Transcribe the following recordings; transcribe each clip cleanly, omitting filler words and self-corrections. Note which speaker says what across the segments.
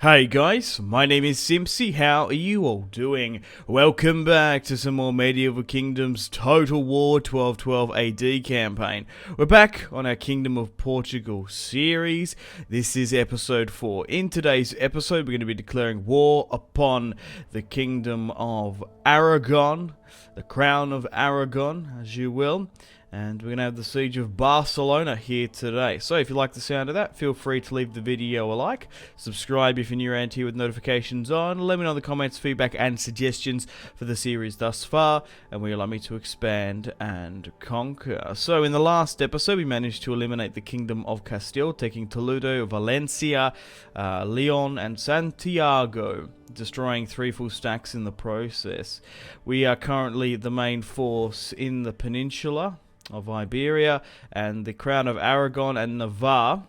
Speaker 1: Hey guys, my name is Simpzy. How are you all doing? Welcome back to some more Medieval Kingdoms Total War 1212 AD campaign. We're back on our Kingdom of Portugal series. This is episode 4. In today's episode, we're going to be declaring war upon the Kingdom of Aragon, the Crown of Aragon, as you will. And we're going to have the Siege of Barcelona here today. So if you like the sound of that, feel free to leave the video a like. Subscribe if you're new around here with notifications on. Let me know in the comments, feedback and suggestions for the series thus far. And will allow me to expand and conquer. So in the last episode, we managed to eliminate the Kingdom of Castile, taking Toledo, Valencia, Leon and Santiago, destroying 3 full stacks in the process. We are currently the main force in the peninsula of Iberia, and the Crown of Aragon and Navarre,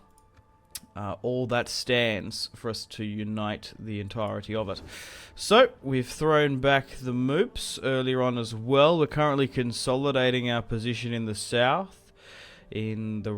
Speaker 1: all that stands for us to unite the entirety of it. So, we've thrown back the moops earlier on as well. We're currently consolidating our position in the south, in the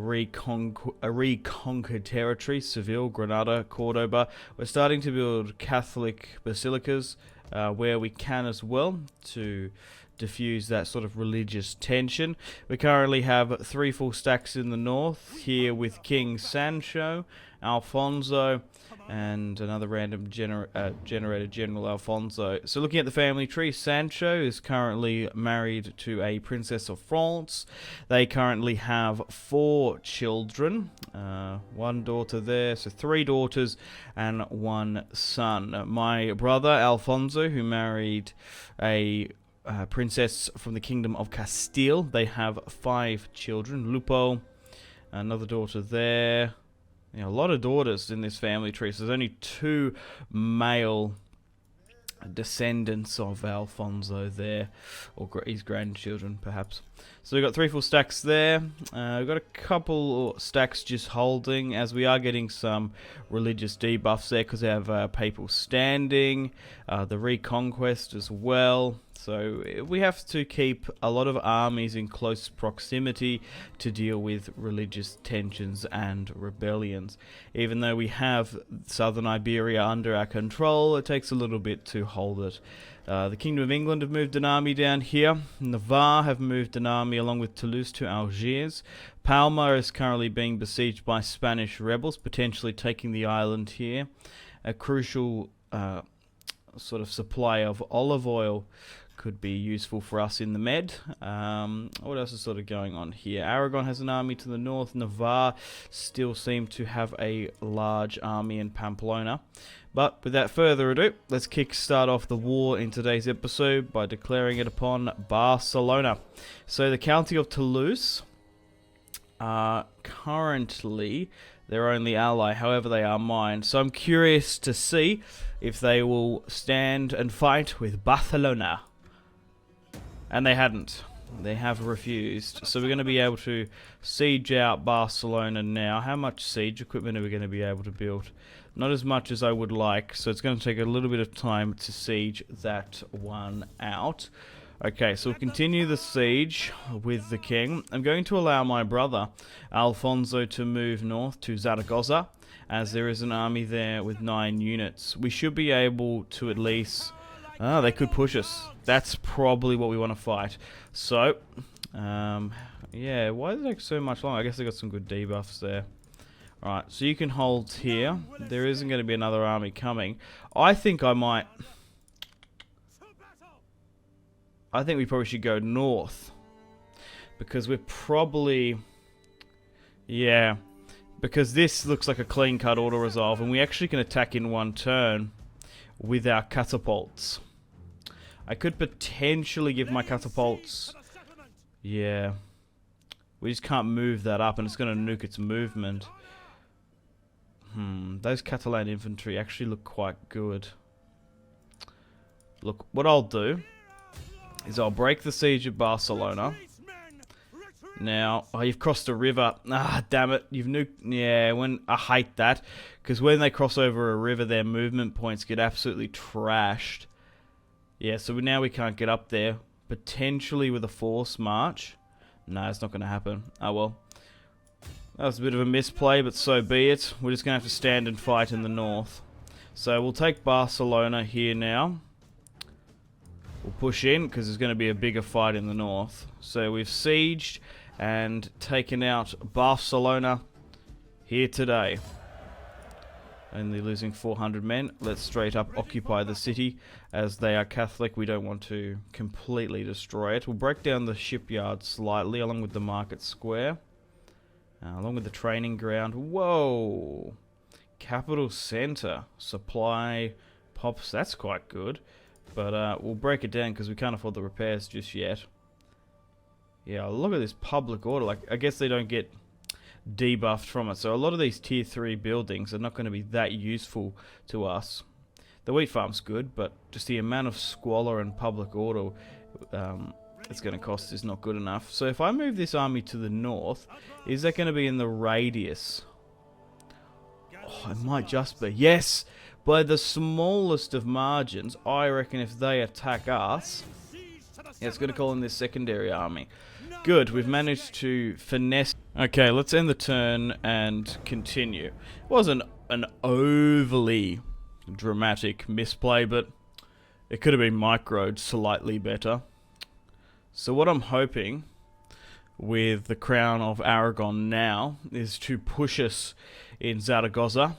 Speaker 1: reconquered territory, Seville, Granada, Cordoba. We're starting to build Catholic basilicas where we can as well, to diffuse that sort of religious tension. We currently have 3 full stacks in the north, here with King Sancho, Alfonso, and another random generated General Alfonso. So looking at the family tree, Sancho is currently married to a Princess of France. They currently have 4 children, 1 daughter there, so 3 daughters and 1 son. My brother Alfonso, who married a princess from the Kingdom of Castile, they have 5 children. Lupo, another daughter there. A lot of daughters in this family tree, so there's only 2 male descendants of Alfonso there, or his grandchildren perhaps. So we've got 3 full stacks there. We've got a couple stacks just holding, as we are getting some religious debuffs there because they have papal standing, the reconquest as well. So we have to keep a lot of armies in close proximity to deal with religious tensions and rebellions. Even though we have southern Iberia under our control, it takes a little bit to hold it. The Kingdom of England have moved an army down here. Navarre have moved an army along with Toulouse to Algiers. Palma is currently being besieged by Spanish rebels, potentially taking the island here. A crucial sort of supply of olive oil could be useful for us in the Med. What else is sort of going on here? Aragon has an army to the north. Navarre still seem to have a large army in Pamplona. But without further ado, let's kickstart off the war in today's episode by declaring it upon Barcelona. So the county of Toulouse are currently their only ally, however they are mine. So I'm curious to see if they will stand and fight with Barcelona. And they hadn't. They have refused. So we're going to be able to siege out Barcelona now. How much siege equipment are we going to be able to build? Not as much as I would like, so it's going to take a little bit of time to siege that one out. Okay, so we'll continue the siege with the king. I'm going to allow my brother Alfonso to move north to Zaragoza, as there is an army there with 9 units. We should be able to at least... they could push us. That's probably what we want to fight. So, yeah, why does it take so much longer? I guess they got some good debuffs there. Alright, so you can hold here. There isn't going to be another army coming. I think we probably should go north. Because we're probably... Yeah. Because this looks like a clean-cut auto-resolve, and we actually can attack in 1 turn with our catapults. I could potentially give my catapults... Yeah. We just can't move that up, and it's going to nuke its movement. Those Catalan infantry actually look quite good. Look, what I'll do is I'll break the siege of Barcelona. Now, oh, you've crossed a river. Ah, damn it. You've nuked... Yeah, I hate that. Because when they cross over a river, their movement points get absolutely trashed. Yeah, so now we can't get up there. Potentially with a force march. No, it's not going to happen. Oh, well. That was a bit of a misplay, but so be it. We're just going to have to stand and fight in the north. So we'll take Barcelona here now. We'll push in because there's going to be a bigger fight in the north. So we've sieged and taken out Barcelona here today. Only losing 400 men. Let's straight up occupy the city. As they are Catholic, we don't want to completely destroy it. We'll break down the shipyard slightly, along with the market square. Along with the training ground. Whoa! Capital center. Supply pops. That's quite good. But we'll break it down because we can't afford the repairs just yet. Yeah, look at this public order. Like, I guess they don't get debuffed from it. So a lot of these tier 3 buildings are not going to be that useful to us. The wheat farm's good, but just the amount of squalor and public order it's going to cost is not good enough. So if I move this army to the north, is that going to be in the radius? Oh, it might just be. Yes! By the smallest of margins, I reckon if they attack us, yeah, it's going to call in this secondary army. Good, we've managed to finesse. Okay, let's end the turn and continue. It wasn't an overly dramatic misplay, but it could have been microed slightly better. So what I'm hoping with the Crown of Aragon now is to push us in Zaragoza,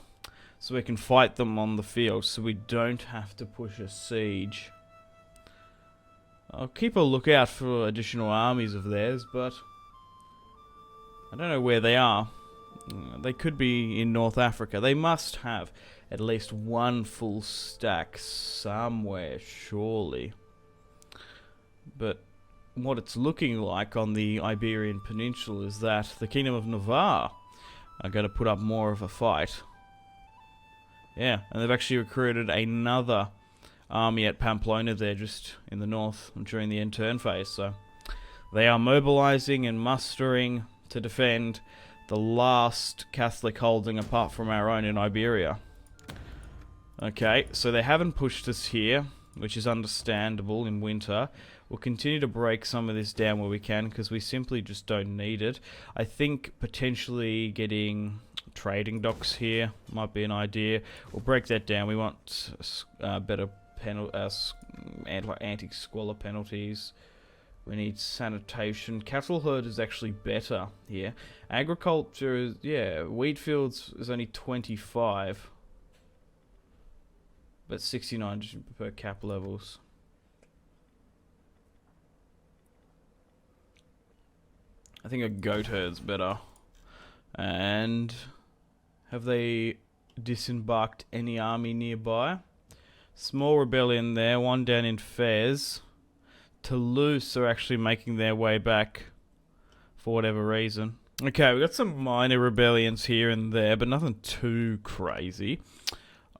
Speaker 1: so we can fight them on the field, so we don't have to push a siege. I'll keep a lookout for additional armies of theirs, but I don't know where they are. They could be in North Africa. They must have at least one full stack somewhere, surely. But what it's looking like on the Iberian Peninsula is that the Kingdom of Navarre are going to put up more of a fight. Yeah, and they've actually recruited another army at Pamplona there, just in the north during the end turn phase. So they are mobilizing and mustering to defend the last Catholic holding apart from our own in Iberia. Okay, so they haven't pushed us here, which is understandable in winter. We'll continue to break some of this down where we can, because we simply just don't need it. I think potentially getting trading docks here might be an idea. We'll break that down. We want better anti-squalor penalties. We need sanitation. Cattle herd is actually better here. Agriculture is, yeah, wheat fields is only 25. But 69 per cap levels. I think a goat herd's better. And have they disembarked any army nearby? Small rebellion there, one down in Fez. Toulouse are actually making their way back for whatever reason. Okay, we've got some minor rebellions here and there, but nothing too crazy.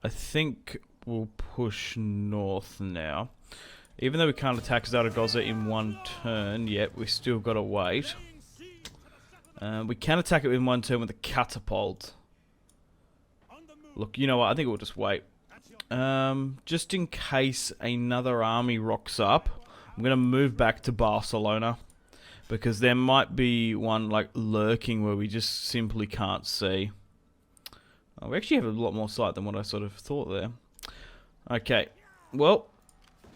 Speaker 1: I think we'll push north now. Even though we can't attack Zaragoza in one turn yet, we still got to wait. We can attack it in one turn with a catapult. Look, you know what? I think we'll just wait. Just in case another army rocks up, I'm going to move back to Barcelona. Because there might be one like lurking where we just simply can't see. We actually have a lot more sight than what I sort of thought there. Okay, well,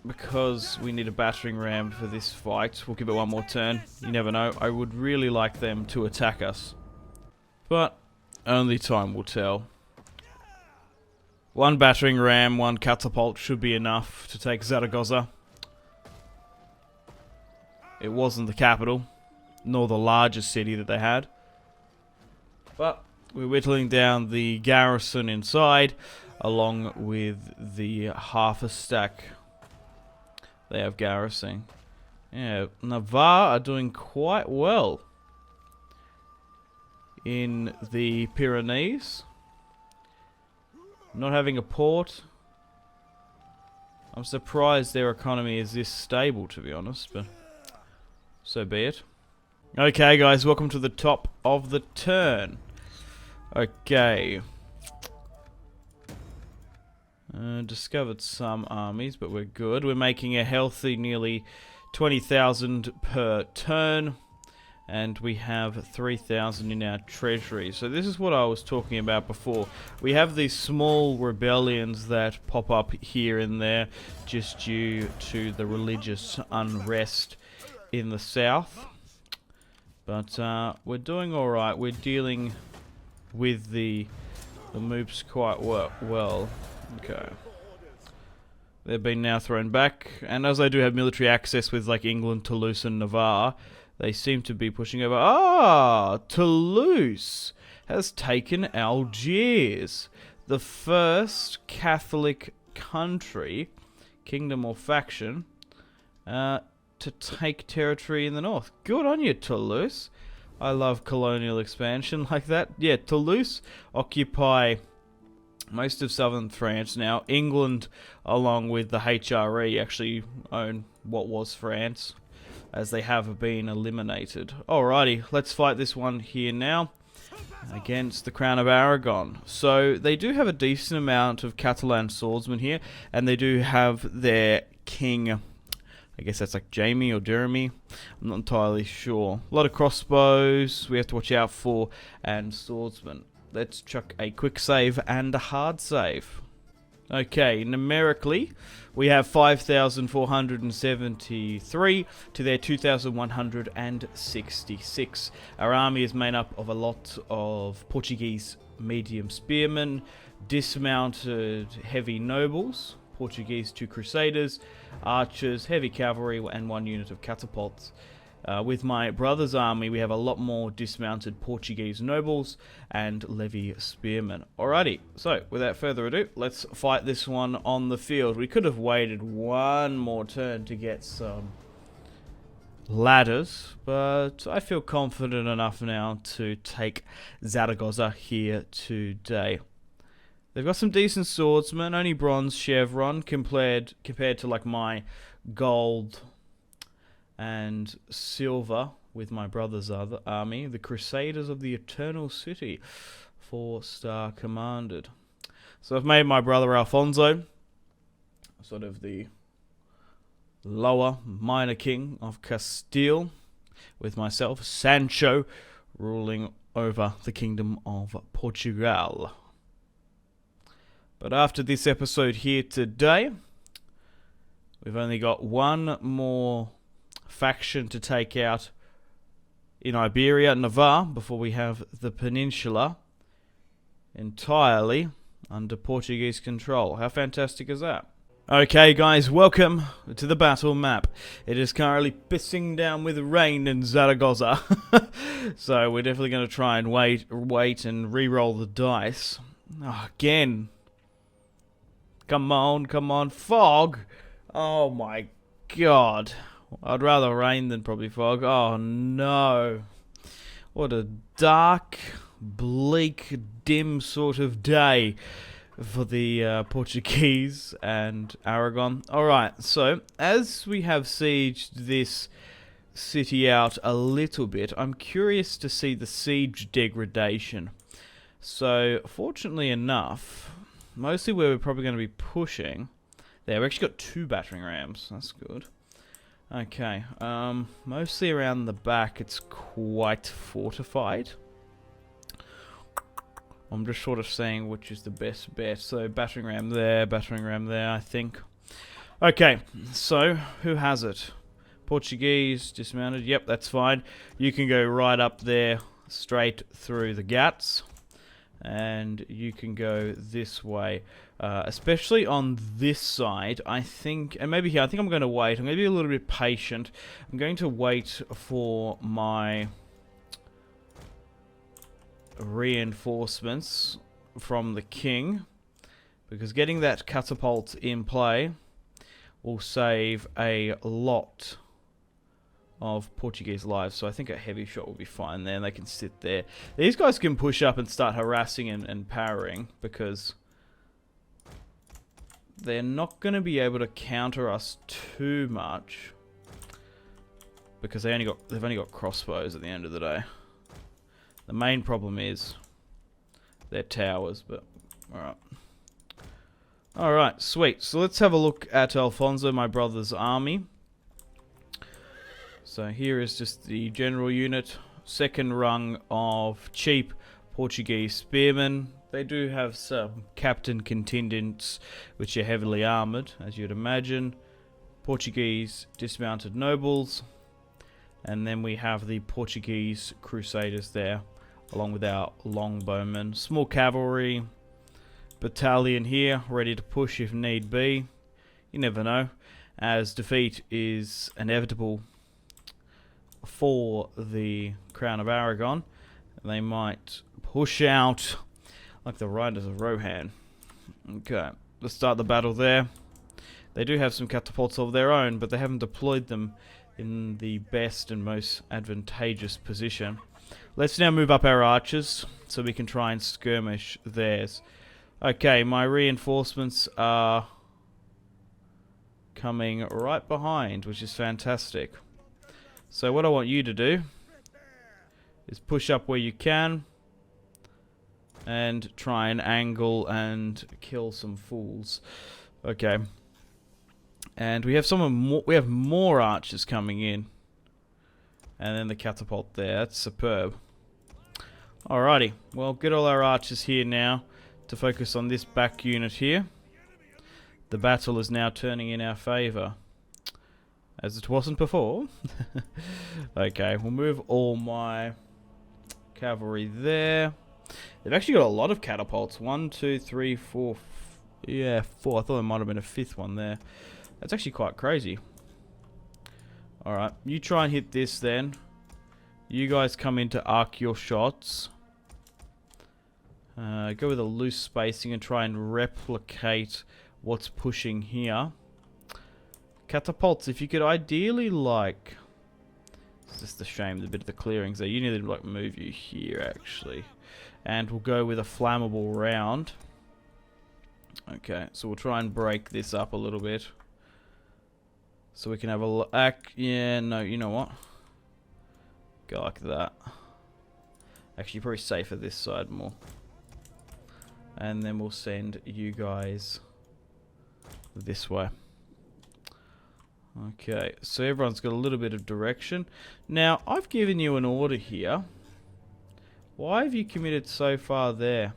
Speaker 1: because we need a battering ram for this fight, we'll give it one more turn. You never know. I would really like them to attack us. But only time will tell. One battering ram, one catapult should be enough to take Zaragoza. It wasn't the capital, nor the largest city that they had. But we're whittling down the garrison inside, along with the half a stack they have garrisoning. Yeah, Navarre are doing quite well in the Pyrenees. Not having a port. I'm surprised their economy is this stable, to be honest, but so be it. Okay, guys, welcome to the top of the turn. Okay. Discovered some armies, but we're good. We're making a healthy nearly 20,000 per turn. and we have 3,000 in our treasury. So this is what I was talking about before. We have these small rebellions that pop up here and there just due to the religious unrest in the south. But we're doing alright. We're dealing with the moops quite well. Okay. They've been now thrown back, and as they do have military access with like England, Toulouse and Navarre, they seem to be pushing over. Ah, Toulouse has taken Algiers, the first Catholic country, kingdom or faction, to take territory in the north. Good on you, Toulouse. I love colonial expansion like that. Yeah, Toulouse occupy most of southern France now. England, along with the HRE, actually own what was France, as they have been eliminated. Alrighty, let's fight this one here now against the Crown of Aragon. So they do have a decent amount of Catalan swordsmen here, and they do have their king. I guess that's like Jamie or Jeremy. I'm not entirely sure. A lot of crossbows we have to watch out for, and swordsmen. Let's chuck a quick save and a hard save. Okay, numerically, we have 5,473 to their 2,166. Our army is made up of a lot of Portuguese medium spearmen, dismounted heavy nobles, Portuguese 2 crusaders, archers, heavy cavalry, and 1 unit of catapults. With my brother's army, we have a lot more dismounted Portuguese nobles and levy spearmen. Alrighty, so without further ado, let's fight this one on the field. We could have waited one more turn to get some ladders, but I feel confident enough now to take Zaragoza here today. They've got some decent swordsmen, only bronze chevron compared to like my gold and silver with my brother's other army, the Crusaders of the Eternal City, 4-star commanded. So I've made my brother Alfonso sort of the lower minor king of Castile, with myself, Sancho, ruling over the kingdom of Portugal. But after this episode here today, we've only got one more faction to take out in Iberia, Navarre, before we have the peninsula entirely under Portuguese control. How fantastic is that? Okay guys, welcome to the battle map. It is currently pissing down with rain in Zaragoza. So we're definitely going to try and wait and re-roll the dice. Oh, again. Come on, fog! Oh my god. I'd rather rain than probably fog. Oh no. What a dark, bleak, dim sort of day for the Portuguese and Aragon. Alright, so as we have sieged this city out a little bit, I'm curious to see the siege degradation. So, fortunately enough, mostly where we're probably going to be pushing, there, we've actually got 2 battering rams. That's good. Okay, mostly around the back, it's quite fortified. I'm just sort of saying which is the best bet. So, battering ram there, I think. Okay, so, who has it? Portuguese, dismounted, yep, that's fine. You can go right up there, straight through the Ghats. And you can go this way, especially on this side, I think, and maybe here, I think I'm going to wait. I'm going to be a little bit patient. I'm going to wait for my reinforcements from the king, because getting that catapult in play will save a lot of Portuguese lives. So I think a heavy shot will be fine there, and they can sit there. These guys can push up and start harassing and parrying, because they're not going to be able to counter us too much, because they've only got crossbows at the end of the day. The main problem is their towers, but alright. Alright, sweet. So let's have a look at Alfonso, my brother's army. So here is just the general unit. Second rung of cheap Portuguese spearmen. They do have some captain contingents which are heavily armoured, as you'd imagine. Portuguese dismounted nobles. And then we have the Portuguese crusaders there, along with our longbowmen. Small cavalry battalion here, ready to push if need be. You never know, as defeat is inevitable for the Crown of Aragon. They might push out like the Riders of Rohan. Okay, let's start the battle there. They do have some catapults of their own, but they haven't deployed them in the best and most advantageous position. Let's now move up our archers so we can try and skirmish theirs. Okay, my reinforcements are coming right behind, which is fantastic. So what I want you to do is push up where you can and try and angle and kill some fools. Okay. And we have more archers coming in. And then the catapult there. That's superb. Alrighty. Well, get all our archers here now to focus on this back unit here. The battle is now turning in our favour, as it wasn't before. Okay, we'll move all my cavalry there. They've actually got a lot of catapults. 1, 2, 3, 4. Yeah, 4. I thought there might have been a 5th one there. That's actually quite crazy. Alright, you try and hit this then. You guys come in to arc your shots. Go with a loose spacing and try and replicate what's pushing here. Catapults, if you could ideally like... It's just a shame, the bit of the clearings there. You need to like move you here actually. And we'll go with a flammable round. Okay, so we'll try and break this up a little bit. So we can have a yeah, no, you know what? Go like that. Actually, probably safer this side more. And then we'll send you guys this way. Okay, so everyone's got a little bit of direction. Now, I've given you an order here. Why have you committed so far there?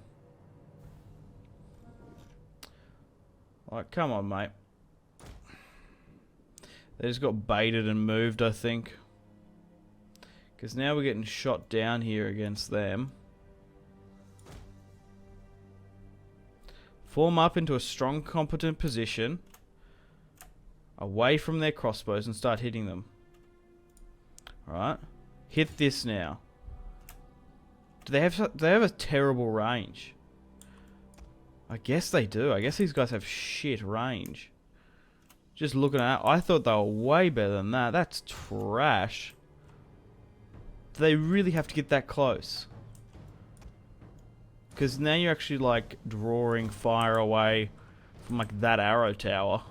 Speaker 1: Like, come on, mate. They just got baited and moved, I think. Because now we're getting shot down here against them. Form up into a strong, competent position away from their crossbows and start hitting them. Alright. Hit this now. Do they have a terrible range? I guess they do. I guess these guys have shit range. Just looking at it, I thought they were way better than that. That's trash. Do they really have to get that close? Because now you're actually like drawing fire away from like that arrow tower.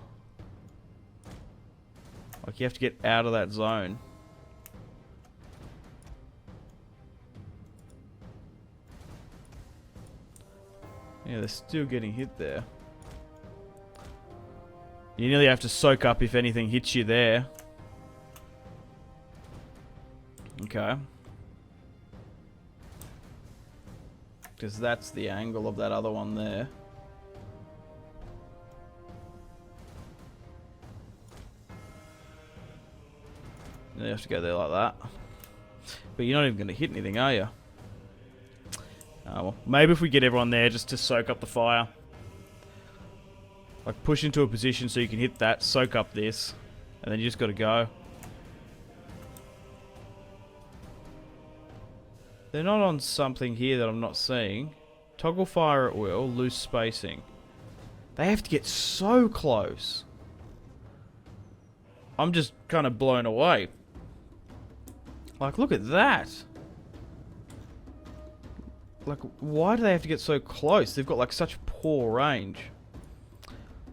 Speaker 1: Like you have to get out of that zone. Yeah, they're still getting hit there. You nearly have to soak up if anything hits you there. Okay. Because that's the angle of that other one there. You have to go there like that. But you're not even going to hit anything, are you? Well, maybe if we get everyone there just to soak up the fire. Like push into a position so you can hit that, soak up this, and then you just got to go. They're not on something here that I'm not seeing. Toggle fire at will, loose spacing. They have to get so close. I'm just kind of blown away. Like, look at that. Like, why do they have to get so close? They've got, like, such poor range.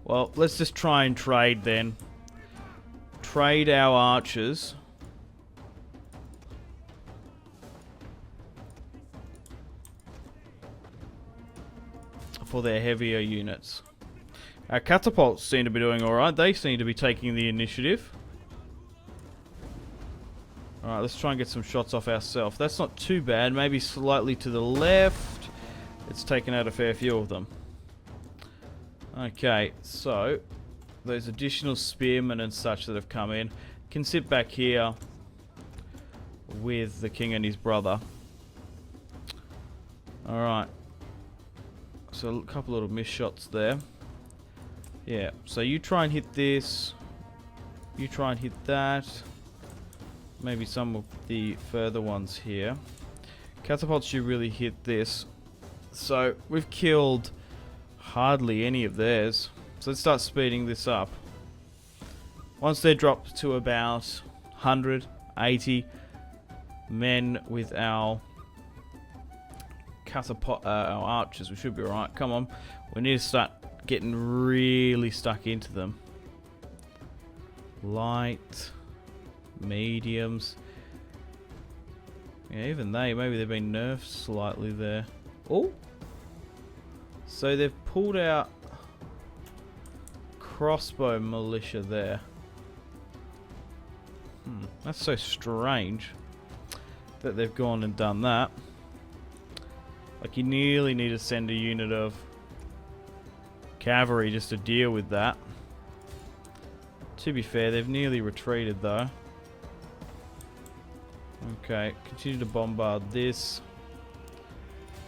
Speaker 1: Well, let's just try and trade then. Trade our archers. For their heavier units. Our catapults seem to be doing alright. They seem to be taking the initiative. Alright, let's try and get some shots off ourselves. That's not too bad. Maybe slightly to the left. It's taken out a fair few of them. Okay, so those additional spearmen and such that have come in can sit back here with the king and his brother. Alright. So a couple little missed shots there. Yeah, so you try and hit this. You try and hit that. Maybe some of the further ones here. Catapults should really hit this. So we've killed hardly any of theirs. So let's start speeding this up. Once they're dropped to about 180 men with our our archers, we should be alright. Come on, we need to start getting really stuck into them. Light, mediums. Yeah, even maybe they've been nerfed slightly there. Oh, so they've pulled out crossbow militia there. That's so strange that they've gone and done that. Like, you nearly need to send a unit of cavalry just to deal with that. To be fair, they've nearly retreated though. Okay, continue to bombard this.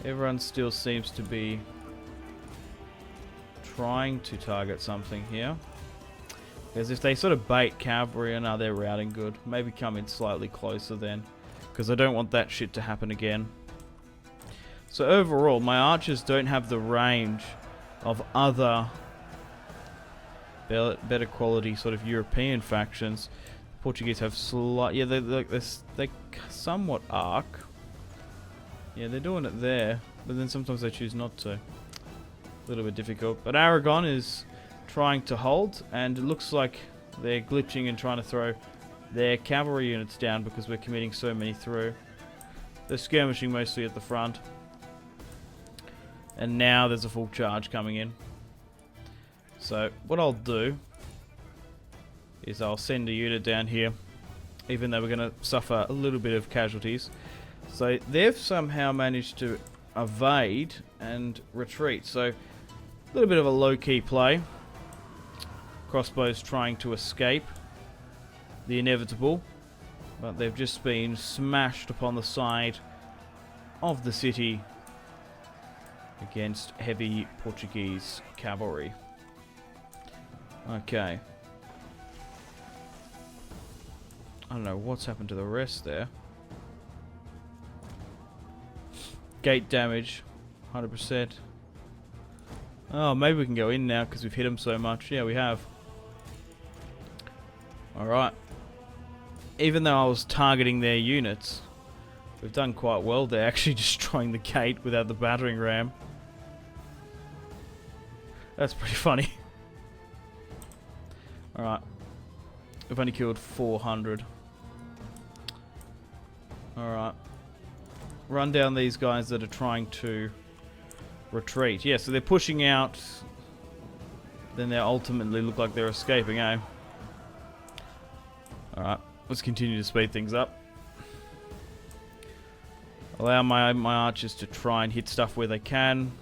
Speaker 1: Everyone still seems to be trying to target something here. Because if they sort of bait cavalry and they're routing good, maybe come in slightly closer then. Because I don't want that shit to happen again. So overall, my archers don't have the range of other better quality sort of European factions. The Portuguese have yeah, they somewhat arc. Yeah, they're doing it there, but then sometimes they choose not to. A little bit difficult. But Aragon is trying to hold, and it looks like they're glitching and trying to throw their cavalry units down because we're committing so many through. They're skirmishing mostly at the front. And now there's a full charge coming in. So what I'll do is I'll send a unit down here, even though we're going to suffer a little bit of casualties. So they've somehow managed to evade and retreat. So a little bit of a low-key play. Crossbows trying to escape the inevitable, but they've just been smashed upon the side of the city against heavy Portuguese cavalry. Okay. I don't know what's happened to the rest there. Gate damage, 100%. Oh, maybe we can go in now because we've hit them so much. Yeah, we have. Alright. Even though I was targeting their units, we've done quite well. They're actually destroying the gate without the battering ram. That's pretty funny. Alright. We've only killed 400. Alright. Run down these guys that are trying to retreat. Yeah, so they're pushing out. Then they ultimately look like they're escaping, eh? Alright. Let's continue to speed things up. Allow my archers to try and hit stuff where they can.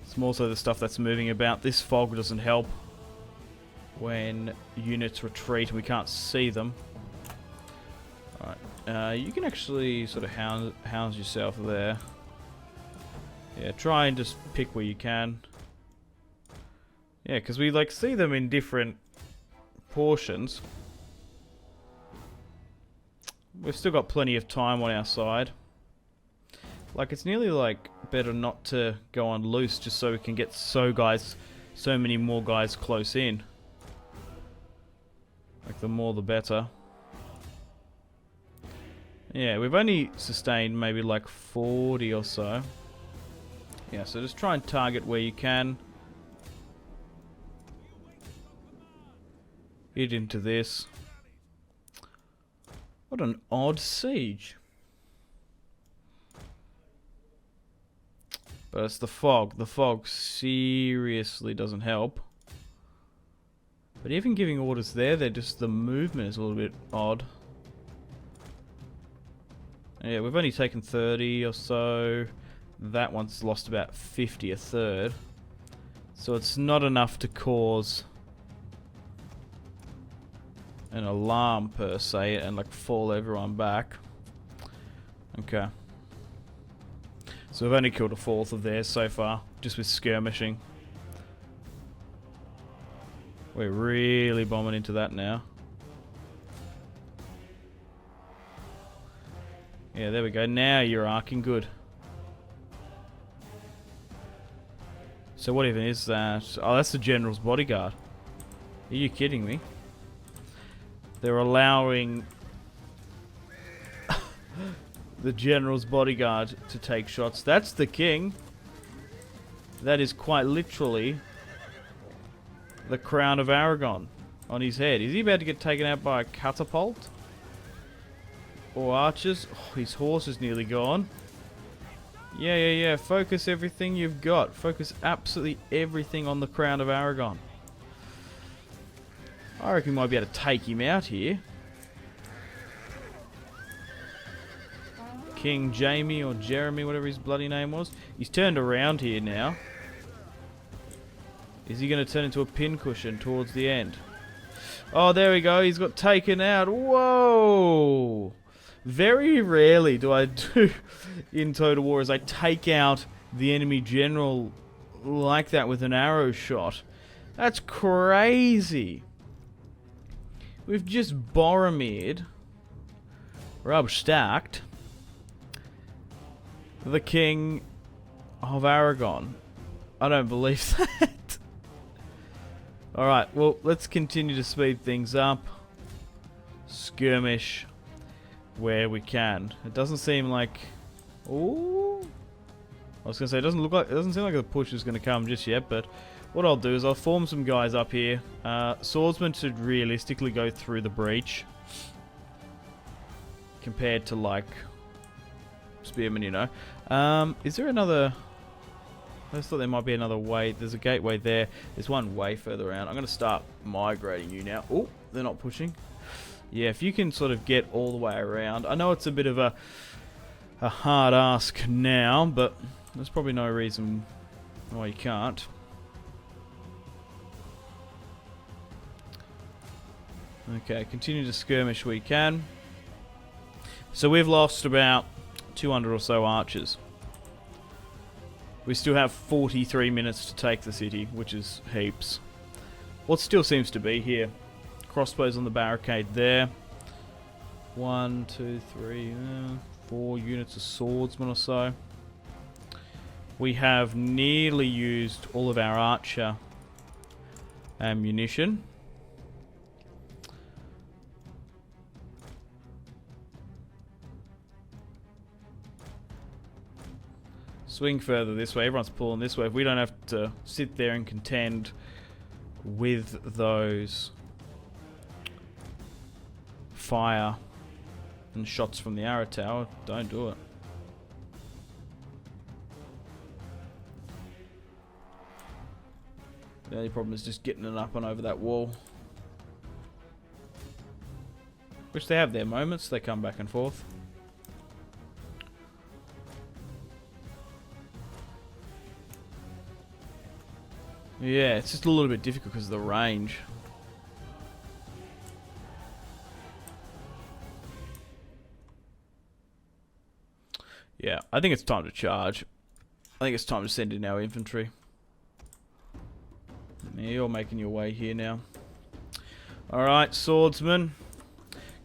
Speaker 1: It's more so the stuff that's moving about. This fog doesn't help when units retreat and we can't see them. Alright, you can actually sort of house yourself there. Yeah, try and just pick where you can. Yeah, because we like see them in different portions. We've still got plenty of time on our side. Like, it's nearly like better not to go on loose just so we can get so many more guys close in. Like, the more the better. Yeah, we've only sustained maybe like 40 or so. Yeah, so just try and target where you can. Hit into this. What an odd siege. But it's the fog. The fog seriously doesn't help. But even giving orders there, they're just, the movement is a little bit odd. Yeah, we've only taken 30 or so. That one's lost about 50, a third. So it's not enough to cause an alarm per se and like fall everyone back. Okay. So we've only killed a fourth of theirs so far, just with skirmishing. We're really bombing into that now. Yeah, there we go. Now you're arcing good. So what even is that? Oh, that's the General's bodyguard. Are you kidding me? They're allowing the General's bodyguard to take shots. That's the king. That is quite literally the crown of Aragon on his head. Is he about to get taken out by a catapult? Or archers? Oh, his horse is nearly gone. Yeah. Focus everything you've got. Focus absolutely everything on the crown of Aragon. I reckon we might be able to take him out here. King Jamie or Jeremy, whatever his bloody name was. He's turned around here now. Is he going to turn into a pincushion towards the end? Oh, there we go. He's got taken out. Whoa! Very rarely do I do in Total War is I take out the enemy general like that with an arrow shot. That's crazy. We've just Boromired, stacked the king of Aragon. I don't believe that. Alright, well, let's continue to speed things up. Skirmish where we can. It doesn't seem like... Ooh. I was going to say, it doesn't seem like the push is going to come just yet, but what I'll do is I'll form some guys up here. Swordsmen should realistically go through the breach. Compared to, like, spearmen, you know. Is there another... I just thought there might be another way. There's a gateway there. There's one way further around. I'm going to start migrating you now. Oh, they're not pushing. Yeah, if you can sort of get all the way around. I know it's a bit of a hard ask now, but there's probably no reason why you can't. Okay, continue to skirmish where you can. So we've lost about 200 or so archers. We still have 43 minutes to take the city, which is heaps. What still seems to be here. Crossbows on the barricade there. 1, 2, 3, 4 units of swordsmen or so. We have nearly used all of our archer ammunition. Swing further this way. Everyone's pulling this way. If we don't have to sit there and contend with those fire and shots from the arrow tower, don't do it. The only problem is just getting it up and over that wall. Which they have their moments. They come back and forth. Yeah, it's just a little bit difficult because of the range. Yeah, I think it's time to charge. I think it's time to send in our infantry. Yeah, you're making your way here now. Alright, swordsmen.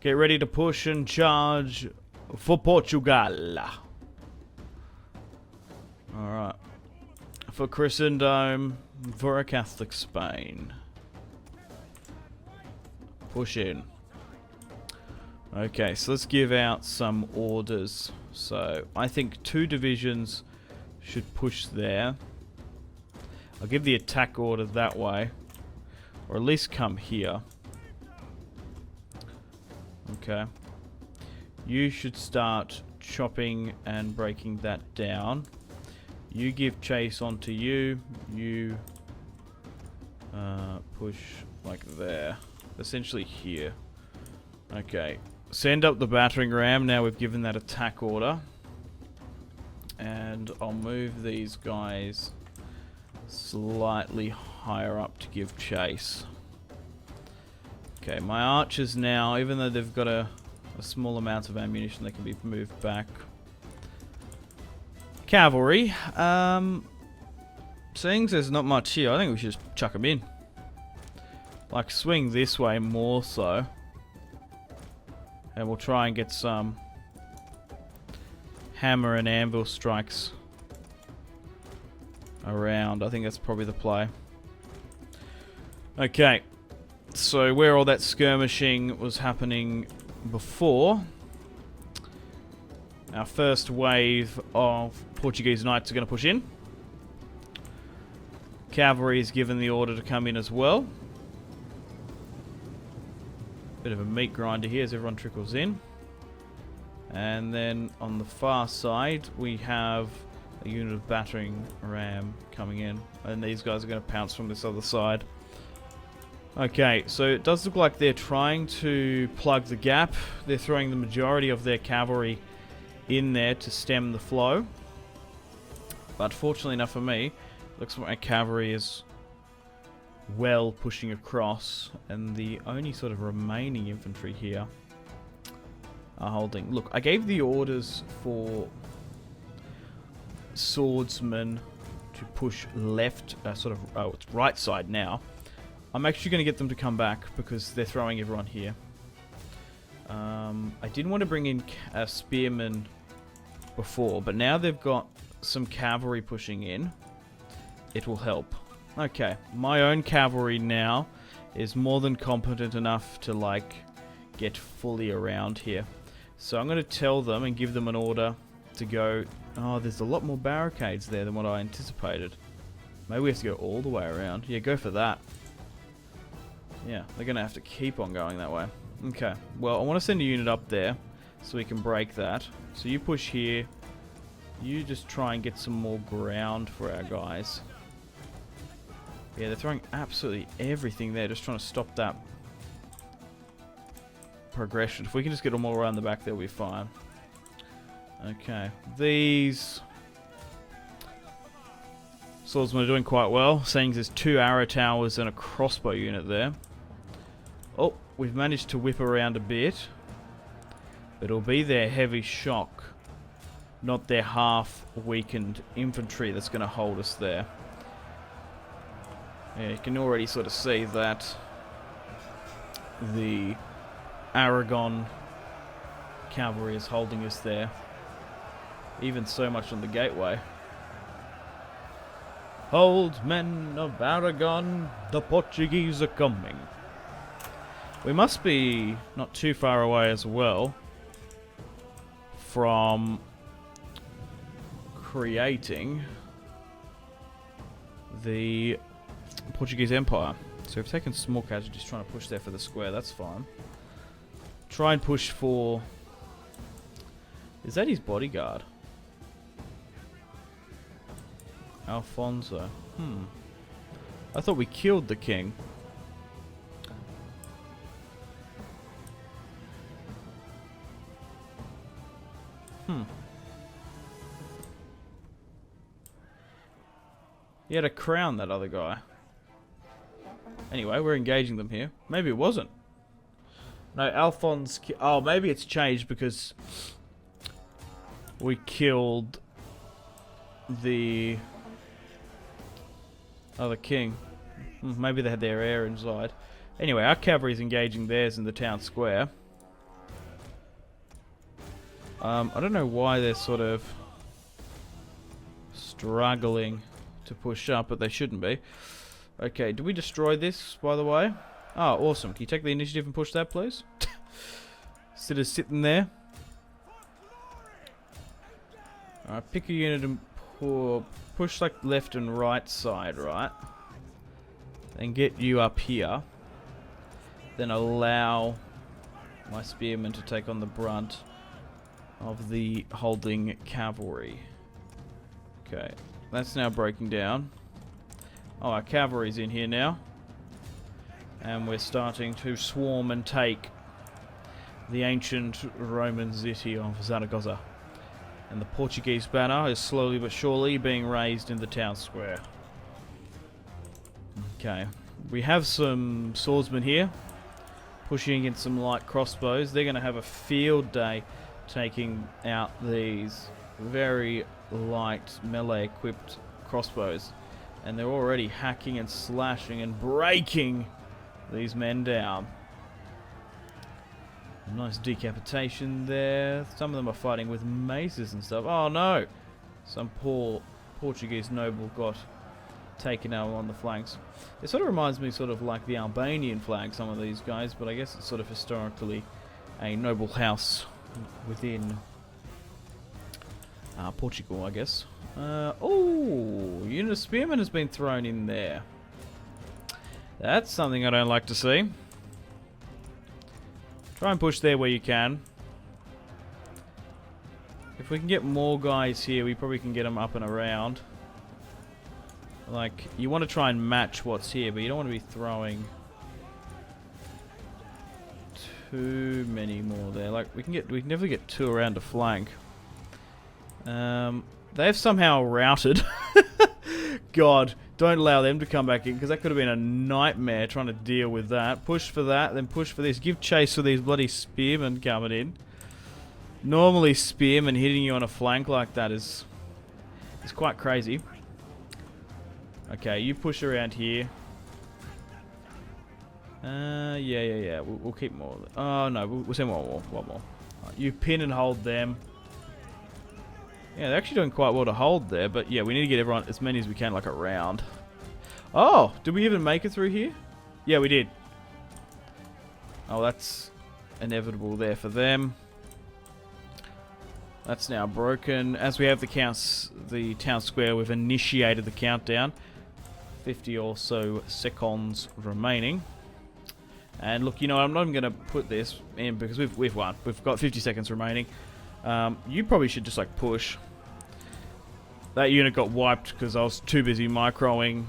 Speaker 1: Get ready to push and charge for Portugal. Alright. For Christendom. For a Catholic Spain. Push in. Okay, so let's give out some orders. So, I think 2 divisions should push there. I'll give the attack order that way. Or at least come here. Okay. You should start chopping and breaking that down. You give chase onto you. You Push like there. Essentially here. Okay. Send up the battering ram. Now we've given that attack order. And I'll move these guys slightly higher up to give chase. Okay, my archers now, even though they've got a small amount of ammunition, they can be moved back. Cavalry. Seeing as there's not much here, I think we should just chuck them in. Like, swing this way more so. And we'll try and get some hammer and anvil strikes around. I think that's probably the play. Okay. So where all that skirmishing was happening before, our first wave of Portuguese knights are going to push in. Cavalry is given the order to come in as well. Bit of a meat grinder here as everyone trickles in. And then on the far side we have a unit of battering ram coming in, and these guys are going to pounce from this other side. Okay, so it does look like they're trying to plug the gap. They're throwing the majority of their cavalry in there to stem the flow. But fortunately enough for me, looks like my cavalry is well pushing across, and the only sort of remaining infantry here are holding. Look, I gave the orders for swordsmen to push left, it's right side now. I'm actually going to get them to come back because they're throwing everyone here. I didn't want to bring in spearmen before, but now they've got some cavalry pushing in. It will help. Okay, my own cavalry now is more than competent enough to, like, get fully around here. So I'm going to tell them and give them an order to go. Oh, there's a lot more barricades there than what I anticipated. Maybe we have to go all the way around. Yeah, go for that. Yeah, they're going to have to keep on going that way. Okay, well, I want to send a unit up there so we can break that. So you push here. You just try and get some more ground for our guys. Yeah, they're throwing absolutely everything there, just trying to stop that progression. If we can just get them all around the back, they'll be fine. Okay, these swordsmen are doing quite well, seeing there's 2 arrow towers and a crossbow unit there. Oh, we've managed to whip around a bit, but it'll be their heavy shock, not their half weakened infantry that's going to hold us there. Yeah, you can already sort of see that the Aragon cavalry is holding us there. Even so much on the gateway. Hold, men of Aragon, the Portuguese are coming. We must be not too far away as well from creating the Portuguese Empire. So we've taken small casualties trying to push there for the square. That's fine. Try and push for... Is that his bodyguard? Alfonso. I thought we killed the king. He had a crown, that other guy. Anyway, we're engaging them here. Maybe it wasn't. No, Alphonse... Oh, maybe it's changed because we killed the other king. Maybe they had their heir inside. Anyway, our cavalry's engaging theirs in the town square. I don't know why they're sort of struggling to push up, but they shouldn't be. Okay, do we destroy this, by the way? Oh, awesome. Can you take the initiative and push that, please? Instead of sitting there. Alright, pick a unit and push like left and right side, right? Then get you up here. Then allow my spearmen to take on the brunt of the holding cavalry. Okay, that's now breaking down. Oh, our cavalry's in here now. And we're starting to swarm and take the ancient Roman city of Zaragoza. And the Portuguese banner is slowly but surely being raised in the town square. Okay, we have some swordsmen here, pushing in some light crossbows. They're going to have a field day taking out these very light melee-equipped crossbows. And they're already hacking and slashing and breaking these men down. A nice decapitation there. Some of them are fighting with maces and stuff. Oh no! Some poor Portuguese noble got taken out on the flanks. It sort of reminds me sort of like the Albanian flag, some of these guys, but I guess it's sort of historically a noble house within Portugal, I guess. Oh, unit of spearmen has been thrown in there. That's something I don't like to see. Try and push there where you can. If we can get more guys here, we probably can get them up and around. Like, you want to try and match what's here, but you don't want to be throwing too many more there. Like, we can never get two around a flank. They've somehow routed. God, don't allow them to come back in, because that could have been a nightmare trying to deal with that. Push for that, then push for this. Give chase for these bloody spearmen coming in. Normally, spearmen hitting you on a flank like that is quite crazy. Okay, you push around here. Yeah. We'll keep more. Oh no, we'll send one more. Right, you pin and hold them. Yeah, they're actually doing quite well to hold there, but yeah, we need to get everyone, as many as we can, like around. Oh, did we even make it through here? Yeah, we did. Oh, that's inevitable there for them. That's now broken. As we have the town square, we've initiated the countdown. 50 or so seconds remaining. And look, you know, I'm not even going to put this in because we've won. We've got 50 seconds remaining. You probably should just like push. That unit got wiped because I was too busy microing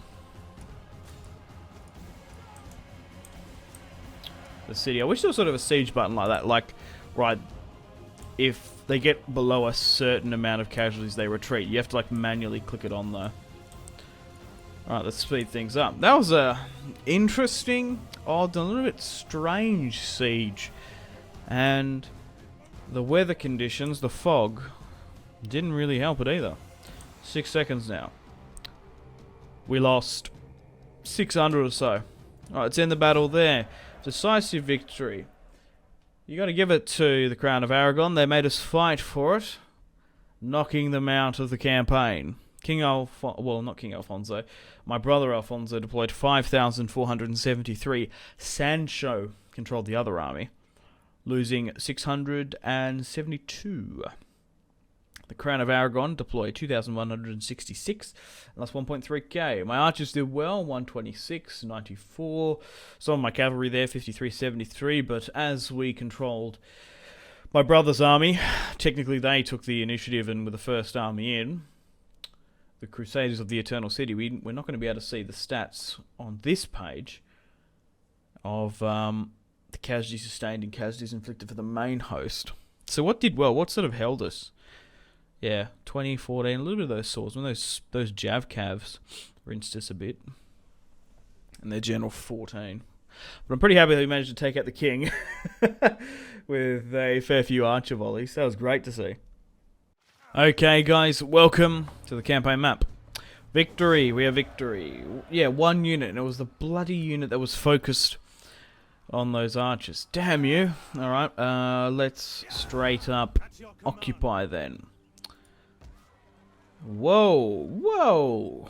Speaker 1: the city. I wish there was sort of a siege button like that. Like, right, if they get below a certain amount of casualties, they retreat. You have to like manually click it on though. Alright, let's speed things up. That was a interesting, odd, a little bit strange siege. And the weather conditions, the fog, didn't really help it either. 6 seconds now. We lost 600 or so. Alright, let's end the battle there. Decisive victory. You got to give it to the Crown of Aragon. They made us fight for it, knocking them out of the campaign. Not King Alfonso. My brother Alfonso deployed 5,473. Sancho controlled the other army, losing 672. The Crown of Aragon deployed 2,166, and that's 1.3k. My archers did well, 126, 94. Some of my cavalry there, 53, 73, but as we controlled my brother's army, technically they took the initiative and were the first army in. The Crusaders of the Eternal City, we're not going to be able to see the stats on this page of the casualties sustained and casualties inflicted for the main host. So what did well? What sort of held us? Yeah, 2014, a little bit of those swordsmen, those Jav Cavs rinsed us a bit. And their General 14. But I'm pretty happy that we managed to take out the king with a fair few archer volleys. That was great to see. Okay, guys, welcome to the campaign map. Victory, we have victory. Yeah, one unit, and it was the bloody unit that was focused on those archers. Damn you. Alright, let's straight up occupy then. Whoa.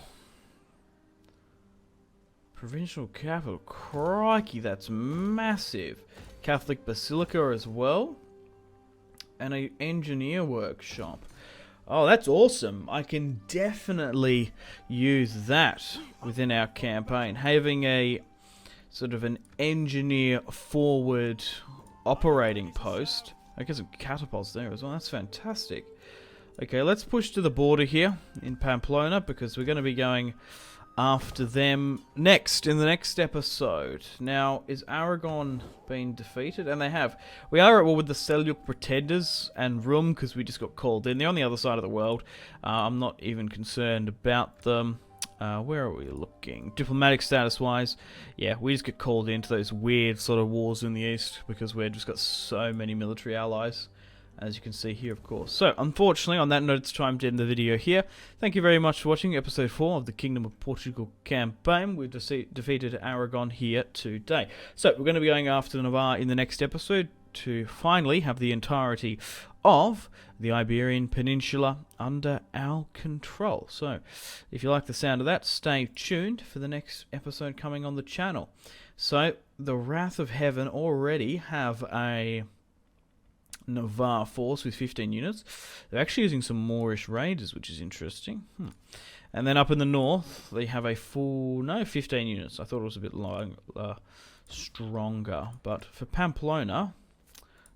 Speaker 1: Provincial capital. Crikey, that's massive. Catholic Basilica as well. And an engineer workshop. Oh, that's awesome. I can definitely use that within our campaign. Having a sort of an engineer forward operating post. I guess some catapults there as well. That's fantastic. Okay, let's push to the border here in Pamplona because we're going to be going after them next, in the next episode. Now, is Aragon being defeated? And they have. We are at war with the Seljuk Pretenders and Rum, because we just got called in. They're on the other side of the world. I'm not even concerned about them. Where are we looking? Diplomatic status-wise, yeah, we just get called into those weird sort of wars in the east, because we've just got so many military allies. As you can see here, of course. So, unfortunately, on that note, it's time to end the video here. Thank you very much for watching episode 4 of the Kingdom of Portugal campaign. We've defeated Aragon here today. So, we're going to be going after Navarre in the next episode to finally have the entirety of the Iberian Peninsula under our control. So, if you like the sound of that, stay tuned for the next episode coming on the channel. So, the Wrath of Heaven already have a Navarre force with 15 units. They're actually using some Moorish raiders, which is interesting. And then up in the north, they have a full, 15 units. I thought it was a bit stronger. But for Pamplona,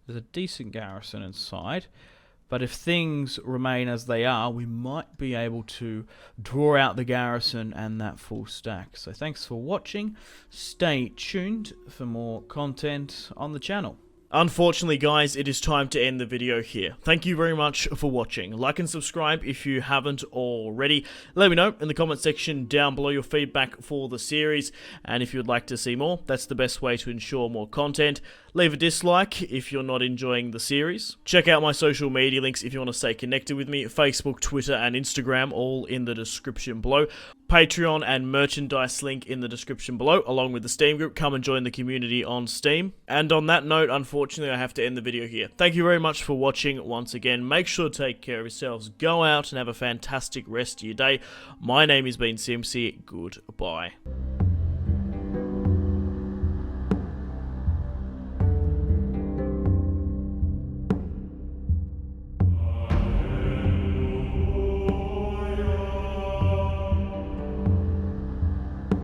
Speaker 1: there's a decent garrison inside. But if things remain as they are, we might be able to draw out the garrison and that full stack. So thanks for watching. Stay tuned for more content on the channel. Unfortunately, guys, it is time to end the video here. Thank you very much for watching. Like and subscribe if you haven't already. Let me know in the comment section down below your feedback for the series. And if you would like to see more, that's the best way to ensure more content. Leave a dislike if you're not enjoying the series. Check out my social media links if you want to stay connected with me. Facebook, Twitter, and Instagram, all in the description below. Patreon and merchandise link in the description below, along with the Steam group. Come and join the community on Steam. And on that note, unfortunately, I have to end the video here. Thank you very much for watching once again. Make sure to take care of yourselves. Go out and have a fantastic rest of your day. My name has been Simpzy. Goodbye.